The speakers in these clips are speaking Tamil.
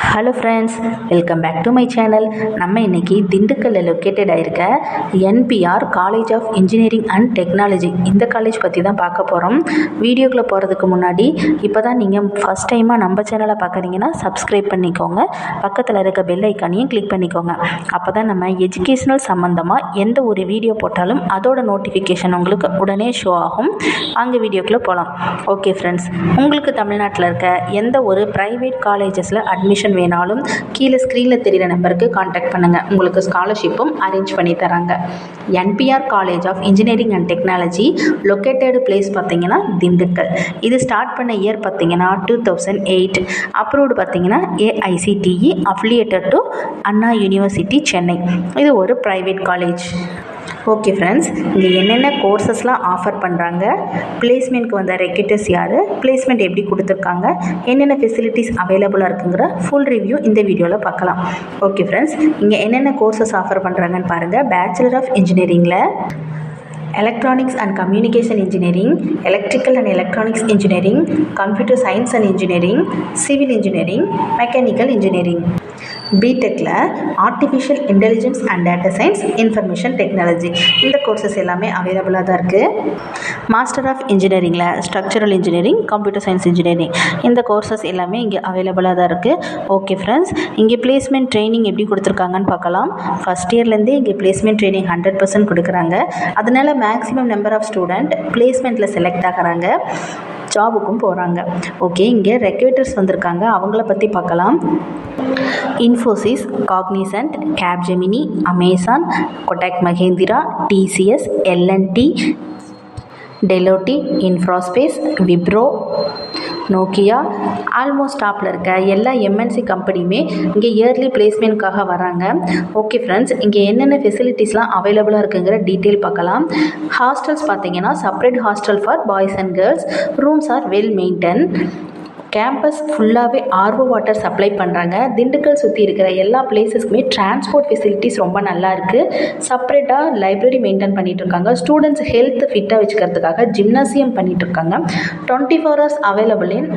Hello friends, welcome back to my channel. நம்ம இன்றைக்கி திண்டுக்கல்லில் லொக்கேட்டட் ஆகிருக்க NPR college of engineering and technology இந்த காலேஜ் பற்றி தான் பார்க்க போகிறோம். வீடியோக்குள்ளே போகிறதுக்கு முன்னாடி இப்போ தான் நீங்கள் ஃபஸ்ட் டைமாக நம்ம சேனலை பார்க்குறீங்கன்னா சப்ஸ்கிரைப் பண்ணிக்கோங்க. பக்கத்தில் இருக்க பெல் ஐக்கானையும் கிளிக் பண்ணிக்கோங்க. அப்போ தான் நம்ம எஜுகேஷ்னல் சம்மந்தமாக எந்த ஒரு வீடியோ போட்டாலும் அதோட நோட்டிஃபிகேஷன் உங்களுக்கு உடனே ஷோ ஆகும். அங்கே வீடியோக்குள்ளே போகலாம். ஓகே ஃப்ரெண்ட்ஸ், உங்களுக்கு தமிழ்நாட்டில் இருக்க எந்த ஒரு ப்ரைவேட் காலேஜஸில் அட்மிஷன் வேணாலும் கீழே ஸ்க்ரீனில் தெரிகிற நம்பருக்கு காண்டாக்ட் பண்ணுங்கள். உங்களுக்கு ஸ்காலர்ஷிப்பும் அரேஞ்ச் பண்ணி தராங்க. NPR college of engineering and technology located place பார்த்தீங்கன்னா திண்டுக்கல். இது ஸ்டார்ட் பண்ண இயர் பார்த்தீங்கன்னா 2008. அப்ரூவ்டு பார்த்தீங்கன்னா AICTE affiliated to Anna university Chennai. இது ஒரு ப்ரைவேட் காலேஜ். ஓகே ஃப்ரெண்ட்ஸ், இங்கே என்னென்ன கோர்சஸ்லாம் ஆஃபர் பண்ணுறாங்க, பிளேஸ்மெண்ட்க்கு வந்த ரெக்ரூட்டர்ஸ் யார், பிளேஸ்மெண்ட் எப்படி கொடுத்துருக்காங்க, என்னென்ன ஃபெசிலிட்டிஸ் அவைலபிளாக இருக்குங்கிற ஃபுல் ரிவ்யூ இந்த வீடியோவில் பார்க்கலாம். ஓகே ஃப்ரெண்ட்ஸ், இங்கே என்னென்ன கோர்சஸ் ஆஃபர் பண்ணுறாங்கன்னு பாருங்கள். பேச்சுலர் ஆஃப் இன்ஜினியரிங்கில் electronics and communication engineering, electrical and electronics engineering, computer science and engineering, civil engineering, mechanical engineering. பிடெக்கில் artificial intelligence and data science, information technology இந்த கோர்சஸ் எல்லாமே அவைலபிளாக தான் இருக்குது. மாஸ்டர் ஆஃப் இன்ஜினியரிங்கில் structural engineering, computer science engineering இந்த கோர்சஸ் எல்லாமே இங்கே அவைலபிளாக தான் இருக்குது. ஓகே ஃப்ரெண்ட்ஸ், இங்கே பிளேஸ்மெண்ட் ட்ரைனிங் எப்படி கொடுத்துருக்காங்கன்னு பார்க்கலாம். ஃபஸ்ட் இயர்லேருந்தே இங்கே பிளேஸ்மெண்ட் ட்ரைனிங் 100% கொடுக்குறாங்க. அதனால் மேக்ஸிமம் நம்பர் ஆஃப் ஸ்டூடெண்ட் பிளேஸ்மெண்ட்டில் செலக்ட் ஆகிறாங்க, ஜாபுக்கும் போகிறாங்க. ஓகே, இங்கே ரெக்ரூட்டர்ஸ் வந்திருக்காங்க, அவங்கள பற்றி பார்க்கலாம். Infosys, Cognizant, Capgemini, Amazon, Kotak Mahindra, TCS, L and T, Deloitte, இன்ஃப்ராஸ்பேஸ், விப்ரோ, நோக்கியா, ஆல்மோஸ்ட் டாப்பில் இருக்க எல்லா எம்என்சி கம்பெனியுமே இங்கே இயர்லி பிளேஸ்மெண்ட்காக வராங்க. ஓகே ஃப்ரெண்ட்ஸ், இங்கே என்னென்ன ஃபெசிலிட்டிஸ்லாம் அவைலபிளாக இருக்குங்கிற டீட்டெயில் பார்க்கலாம். ஹாஸ்டல்ஸ் பார்த்தீங்கன்னா separate hostel for boys and girls. Rooms R well maintain. Campus ஃபுல்லாகவே ஆர்ஓ வாட்டர் சப்ளை பண்ணுறாங்க. திண்டுக்கல் சுற்றி இருக்கிற எல்லா பிளேஸஸ்க்குமே டிரான்ஸ்போர்ட் ஃபெசிலிட்டிஸ் ரொம்ப நல்லா இருக்குது. செப்பரேட்டாக லைப்ரரி மெயின்டைன் பண்ணிகிட்ருக்காங்க. ஸ்டூடெண்ட்ஸ் ஹெல்த் ஃபிட்டாக வச்சுக்கிறதுக்காக ஜிம்னாசியம் பண்ணிகிட்ருக்காங்க. 24 hours available in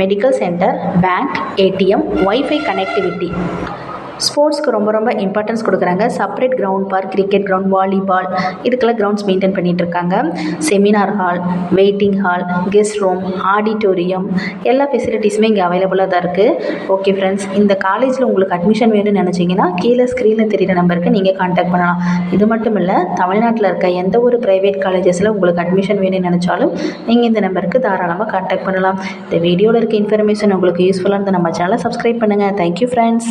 medical centre, bank, ATM, WiFi connectivity. ஸ்போர்ட்ஸ்க்கு ரொம்ப ரொம்ப இம்பார்ட்டன்ஸ் கொடுக்குறாங்க. Separate ground for cricket ground, volleyball இதுக்கெல்லாம் கிரவுண்ட்ஸ் மெயின்டைன் பண்ணிகிட்ருக்காங்க. Seminar hall, waiting hall, guest room, auditorium எல்லா ஃபெசிலிட்டிஸுமே இங்கே அவைலபிளாக தான் இருக்குது. ஓகே ஃப்ரெண்ட்ஸ், இந்த காலேஜில் உங்களுக்கு அட்மிஷன் வேணும்னு நினச்சிங்கன்னா கீழே ஸ்க்ரீனில் தெரிகிற நம்பருக்கு நீங்கள் கான்டாக்ட் பண்ணலாம். இது மட்டும் இல்லை, தமிழ்நாட்டில் இருக்க எந்த ஒரு ப்ரைவேட் காலேஜஸில் உங்களுக்கு அட்மிஷன் வேணும்னு நினச்சாலும் நீங்கள் இந்த நம்பருக்கு தாராளமாக கான்டாக்ட் பண்ணலாம். இந்த வீடியோவில் இருக்க இன்ஃபர்மேஷன் உங்களுக்கு யூஸ்ஃபுல்லாக இருந்தால் நம்ம சேனலை சப்ஸ்கிரைப் பண்ணுங்கள். Thank you friends.